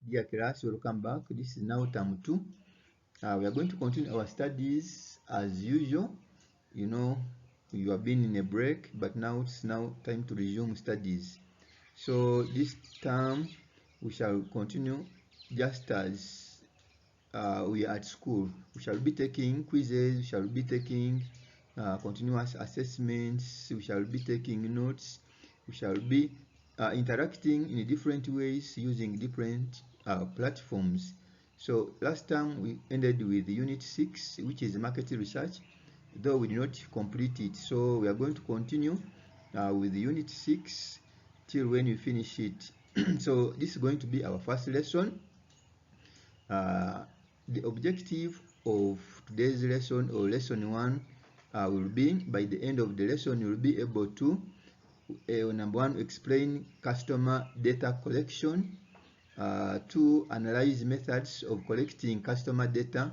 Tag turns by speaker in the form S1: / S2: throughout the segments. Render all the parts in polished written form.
S1: Dear class, welcome back. This is now term 2. We are going to continue our studies as usual. You know, you have been in a break, but now it's now time to resume studies. So this term we shall continue just as we are at school. We shall be taking quizzes, we shall be taking continuous assessments, we shall be taking notes, we shall be interacting in different ways using different platforms. So last time we ended with Unit 6, which is market research, though we did not complete it. So we are going to continue with Unit 6 till when we finish it. So this is going to be our first lesson. The objective of today's lesson, or lesson 1, will be, by the end of the lesson, you will be able to number 1, explain customer data collection, 2, analyze methods of collecting customer data,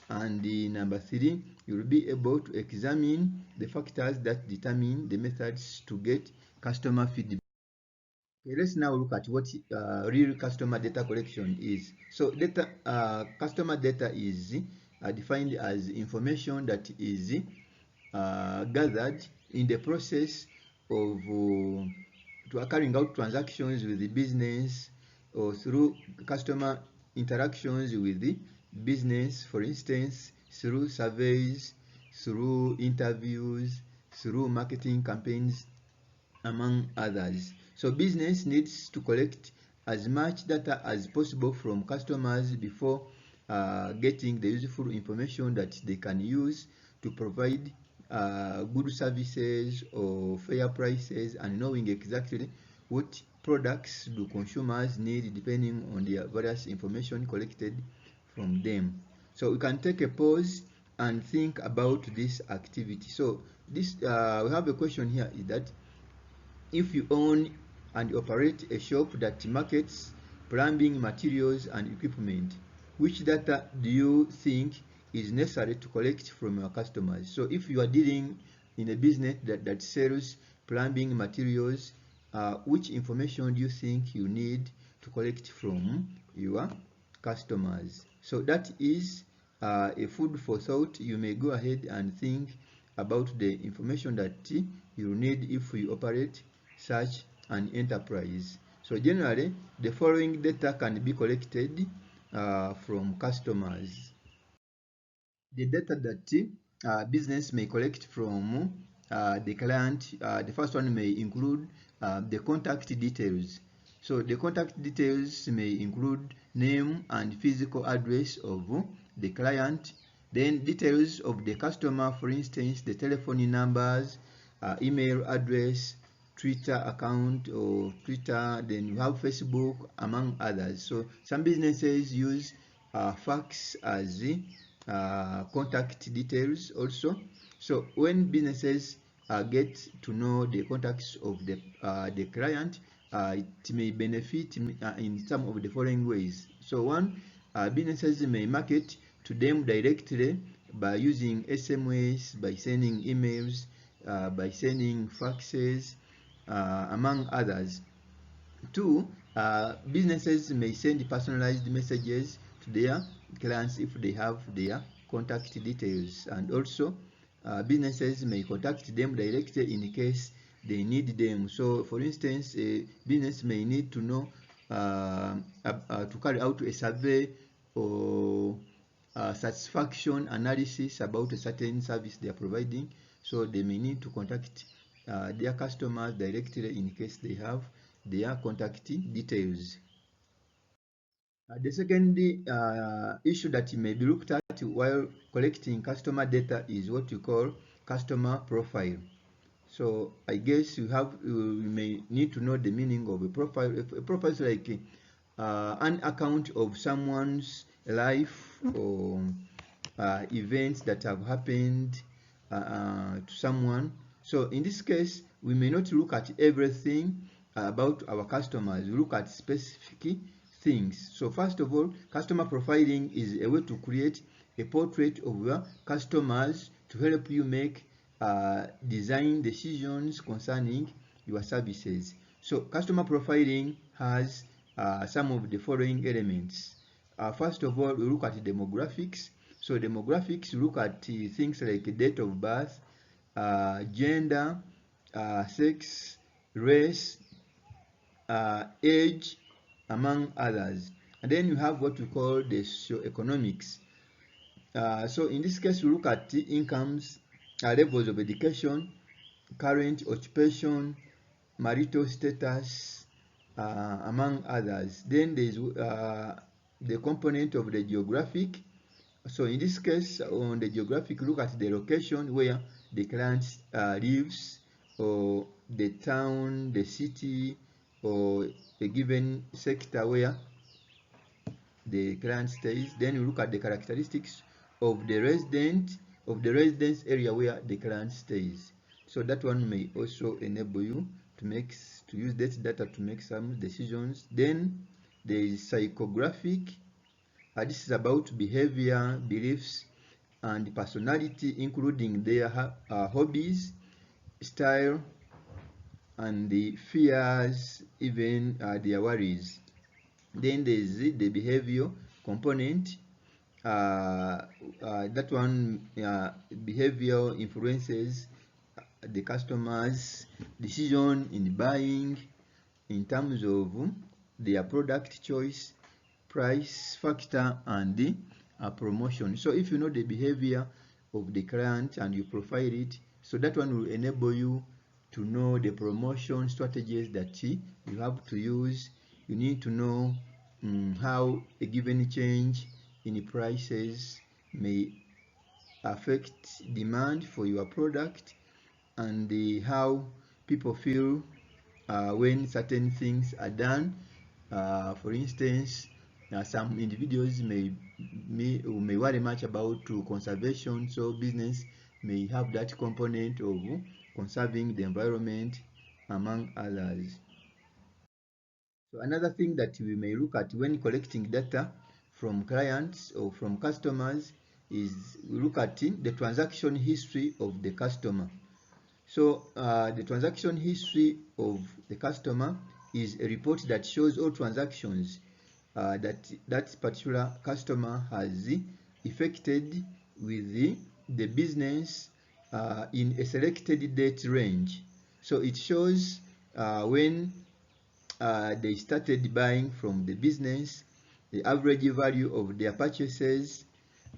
S1: and number 3, you will be able to examine the factors that determine the methods to get customer feedback. Okay, let's now look at what real customer data collection is. So customer data is defined as information that is gathered in the process of carrying out transactions with the business, or through customer interactions with the business, for instance, through surveys, through interviews, through marketing campaigns, among others. So business needs to collect as much data as possible from customers before getting the useful information that they can use to provide good services or fair prices, and knowing exactly what products do consumers need depending on the various information collected from them. So we can take a pause and think about this activity. So this we have a question here, is that if you own and operate a shop that markets plumbing materials and equipment, which data do you think is necessary to collect from your customers? So if you are dealing in a business that sells plumbing materials, which information do you think you need to collect from your customers? So that is a food for thought. You may go ahead and think about the information that you need if you operate such an enterprise. So generally, the following data can be collected from customers. The data that business may collect from the client, the first one may include the contact details. So the contact details may include name and physical address of the client, then details of the customer, for instance, the telephone numbers, email address, Twitter account or Twitter, then you have Facebook, among others. So some businesses use fax as contact details also. So when businesses get to know the contacts of the client, it may benefit in some of the following ways. So one, businesses may market to them directly by using SMS, by sending emails, by sending faxes, among others. Two, businesses may send personalized messages to their clients if they have their contact details, and also businesses may contact them directly in case they need them. So for instance, a business may need to know to carry out a survey or satisfaction analysis about a certain service they are providing, so they may need to contact their customers directly in case they have their contact details. The second issue that may be looked at while collecting customer data is what you call customer profile. So I guess you may need to know the meaning of a profile. A profile is like an account of someone's life or events that have happened to someone. So in this case, we may not look at everything about our customers. We look at specific things. So first of all, customer profiling is a way to create a portrait of your customers to help you make design decisions concerning your services. So customer profiling has some of the following elements. First of all, we look at demographics. So demographics look at things like date of birth, gender, sex, race, age, among others. And then you have what we call the socioeconomics. So in this case, we look at the incomes, levels of education, current occupation, marital status, among others. Then there is the component of the geographic. So in this case, on the geographic, look at the location where the client lives, or the town, the city, or a given sector where the client stays. Then you look at the characteristics of the residence area where the client stays. So that one may also enable you to use that data to make some decisions. Then there is psychographic. This is about behavior, beliefs, and personality, including their hobbies, style, and the fears, even their worries. Then there is the behavior component. That one, behavior influences the customer's decision in buying in terms of their product choice, price factor, and the promotion. So if you know the behavior of the client and you profile it, so that one will enable you to know the promotion strategies that you have to use. You need to know how a given change in the prices may affect demand for your product, and how people feel when certain things are done. For instance, some individuals may worry much about conservation, so business may have that component of conserving the environment, among others. So another thing that we may look at when collecting data from clients or from customers is we look at the transaction history of the customer. So the transaction history of the customer is a report that shows all transactions that particular customer has effected with the business in a selected date range. So it shows when they started buying from the business, the average value of their purchases,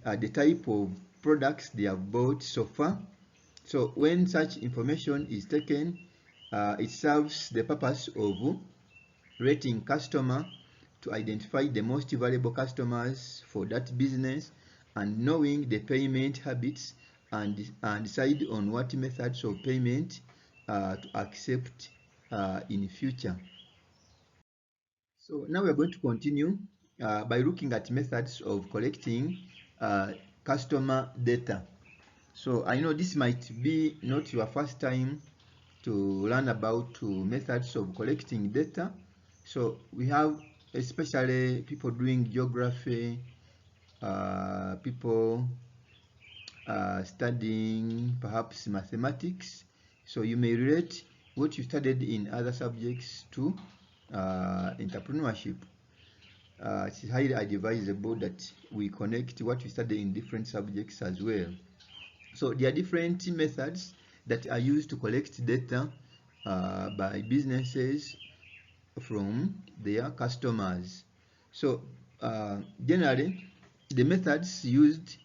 S1: the type of products they have bought so far. So when such information is taken, it serves the purpose of rating customer, to identify the most valuable customers for that business, and knowing the payment habits, and decide on what methods of payment to accept in future. So now we are going to continue by looking at methods of collecting customer data. So I know this might be not your first time to learn about methods of collecting data. So we have especially people doing geography, people studying perhaps mathematics. So you may relate what you studied in other subjects to entrepreneurship. It's highly advisable that we connect what we study in different subjects as well. So there are different methods that are used to collect data by businesses from their customers. So generally, the methods used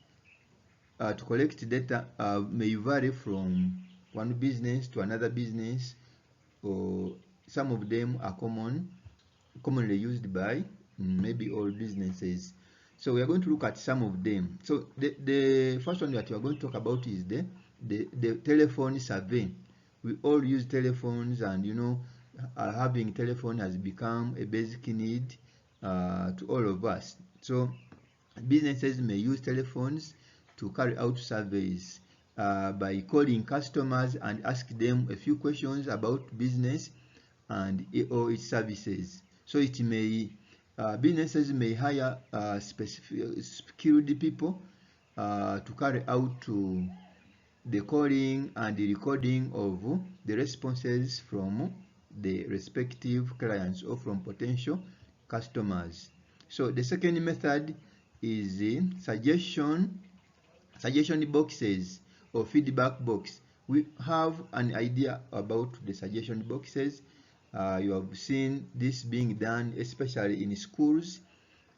S1: to collect data may vary from one business to another business, or some of them are commonly used by maybe all businesses. So we are going to look at some of them. So the first one that we are going to talk about is the telephone survey. We all use telephones, and having telephone has become a basic need to all of us. So businesses may use telephones to carry out surveys by calling customers and ask them a few questions about business and or its services. So it may businesses may hire specific skilled people to carry out the calling and the recording of the responses from the respective clients or from potential customers. So the second method is the suggestion boxes or feedback box. We have an idea about the suggestion boxes. You have seen this being done especially in schools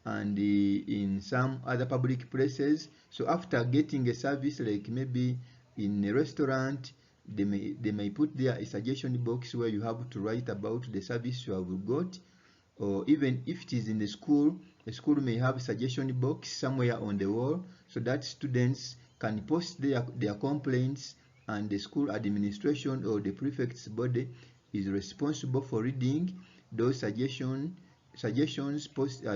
S1: and in some other public places. So after getting a service, like maybe in a restaurant, they may put there a suggestion box where you have to write about the service you have got. Or even if it is in the school may have a suggestion box somewhere on the wall, so that students can post their complaints, and the school administration or the prefect's body is responsible for reading those suggestions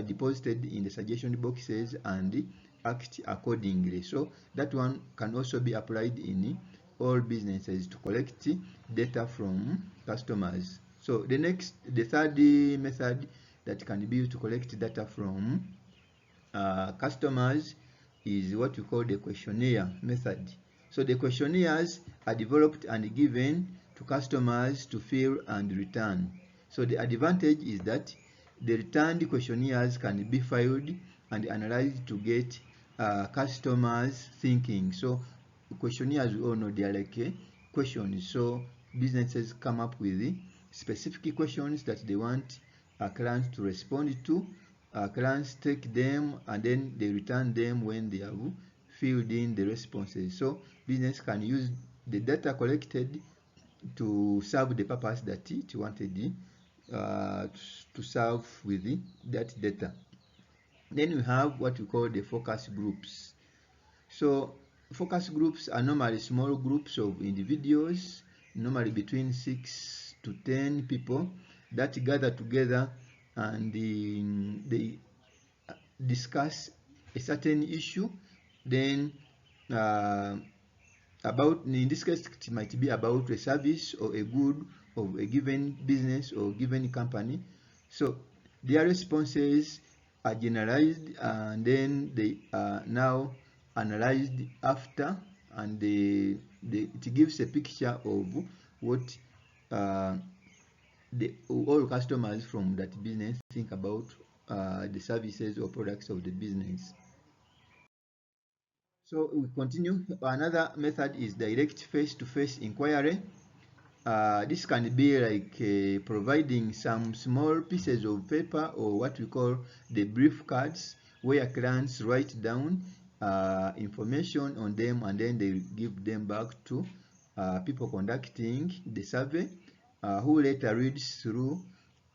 S1: deposited in the suggestion boxes and act accordingly. So that one can also be applied in all businesses to collect data from customers. So the third method that can be used to collect data from customers is what we call the questionnaire method. So the questionnaires are developed and given to customers to fill and return. So the advantage is that the returned questionnaires can be filed and analyzed to get customers thinking. So questionnaires, we all know, they are like questions. So businesses come up with specific questions that they want clients to respond to. Clients take them and then they return them when they have filled in the responses. So business can use the data collected to serve the purpose that it wanted to serve with that data. Then we have what we call the focus groups. So focus groups are normally small groups of individuals, normally between 6 to 10 people, that gather together and they discuss a certain issue. Then in this case, it might be about a service or a good of a given business or given company. So their responses are generalized and then they are now analyzed after, and it gives a picture of what all customers from that business think about the services or products of the business. So we continue. Another method is direct face-to-face inquiry. This can be like providing some small pieces of paper or what we call the brief cards, where clients write down information on them and then they give them back to people conducting the survey, who later reads through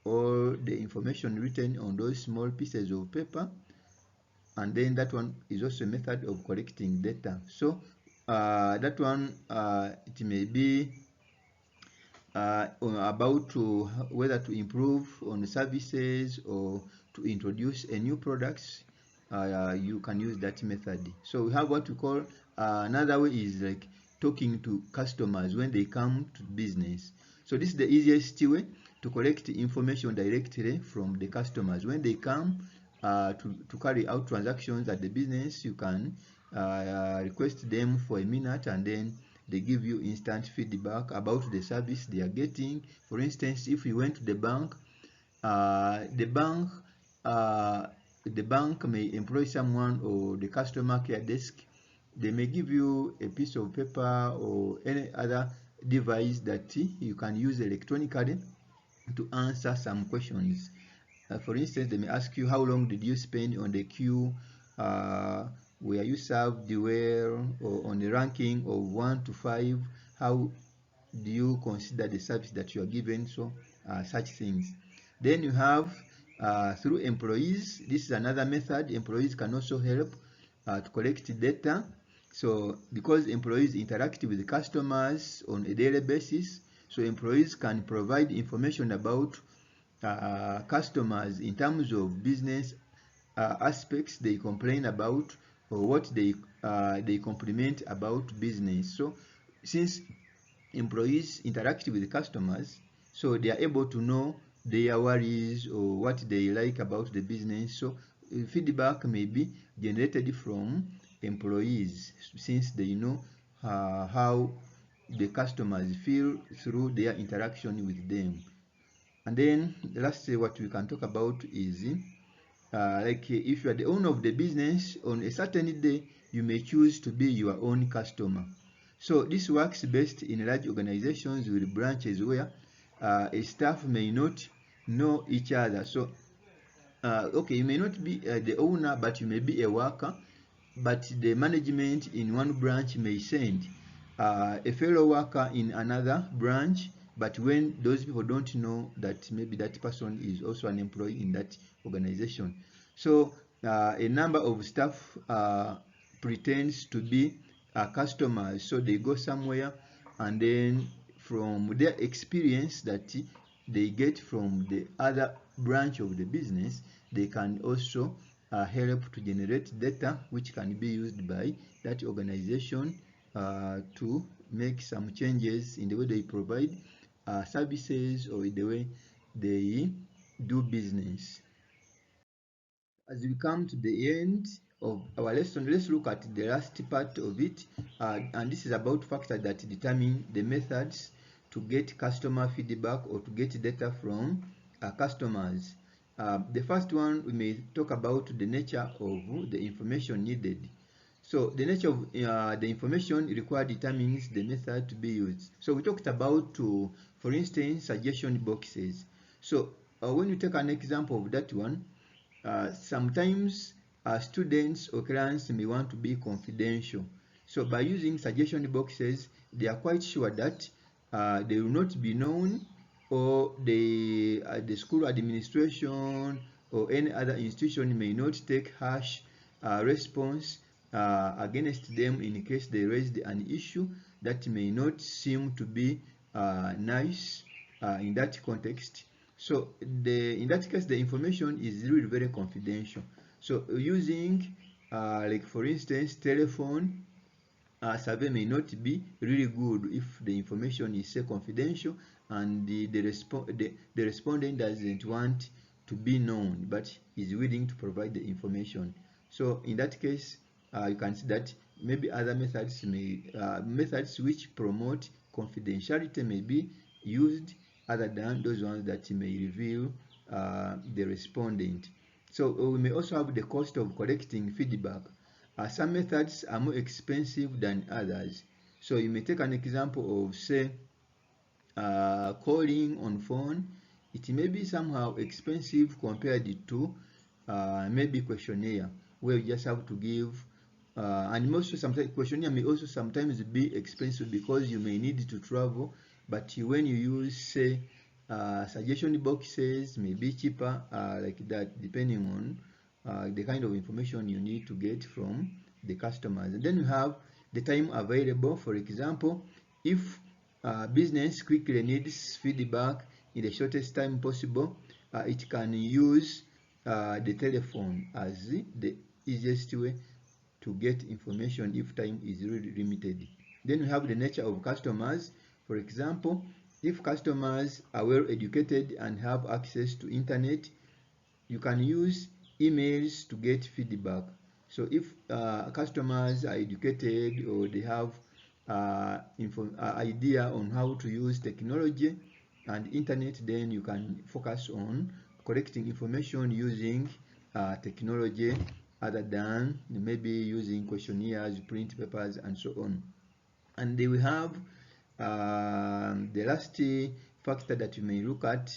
S1: all the information written on those small pieces of paper, and then that one is also a method of collecting data. So that one it may be about whether to improve on services or to introduce a new products. You can use that method. So we have what we call another way is like talking to customers when they come to business. So this is the easiest way to collect information directly from the customers when they come to carry out transactions at the business. You can request them for a minute and then they give you instant feedback about the service they are getting. For instance, if you went to the bank, the bank may employ someone or the customer care desk. They may give you a piece of paper or any other device that you can use electronically to answer some questions. For instance, they may ask you, how long did you spend on the queue? Were you served well? Or on the ranking of 1 to 5, how do you consider the service that you are given? So such things. Then you have through employees. This is another method. Employees can also help to collect data. So because employees interact with the customers on a daily basis, so employees can provide information about customers in terms of business aspects they complain about or what they compliment about business. So since employees interact with the customers, so they are able to know their worries or what they like about the business. So feedback may be generated from employees since they know how the customers feel through their interaction with them. And then lastly, what we can talk about is like if you are the owner of the business, on a certain day you may choose to be your own customer. So this works best in large organizations with branches where a staff may not know each other. So okay, you may not be the owner, but you may be a worker, but the management in one branch may send a fellow worker in another branch, but when those people don't know that maybe that person is also an employee in that organization. So a number of staff pretends to be customers, so they go somewhere and then from their experience that they get from the other branch of the business, they can also help to generate data which can be used by that organization to make some changes in the way they provide services or in the way they do business. As we come to the end of our lesson, let's look at the last part of it, and this is about factors that determine the methods to get customer feedback or to get data from customers. The first one, we may talk about the nature of the information needed. So the nature of the information required determines the method to be used. So we talked about, for instance, suggestion boxes. So when you take an example of that one, sometimes students or clients may want to be confidential. So by using suggestion boxes, they are quite sure that they will not be known, or the school administration or any other institution may not take harsh response against them in case they raised an issue that may not seem to be nice in that context. So in that case, the information is really very confidential. So using like for instance telephone survey may not be really good if the information is say confidential and the respondent doesn't want to be known but is willing to provide the information. So in that case, you can see that maybe other methods may methods which promote confidentiality may be used other than those ones that may reveal the respondent. So we may also have the cost of collecting feedback. Some methods are more expensive than others. So you may take an example of, say, calling on phone. It may be somehow expensive compared to maybe questionnaire, where you just have to give and also sometimes questionnaire may also sometimes be expensive because you may need to travel, but when you use say suggestion boxes may be cheaper like that, depending on the kind of information you need to get from the customers. And then you have the time available. For example, if business quickly needs feedback in the shortest time possible, it can use the telephone as the easiest way to get information if time is really limited. Then we have the nature of customers. For example, if customers are well educated and have access to internet, you can use emails to get feedback. So if customers are educated or they have idea on how to use technology and internet, then you can focus on collecting information using technology other than maybe using questionnaires, print papers, and so on. And they will have the last factor that you may look at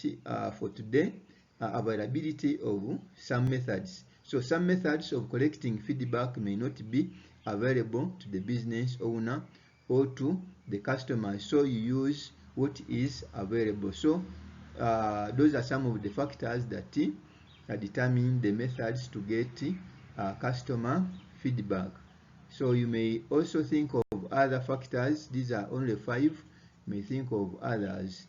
S1: for today, availability of some methods. So some methods of collecting feedback may not be available to the business owner or to the customer, so you use what is available. So those are some of the factors that determine the methods to get customer feedback. So you may also think of other factors. These are only 5. You may think of others.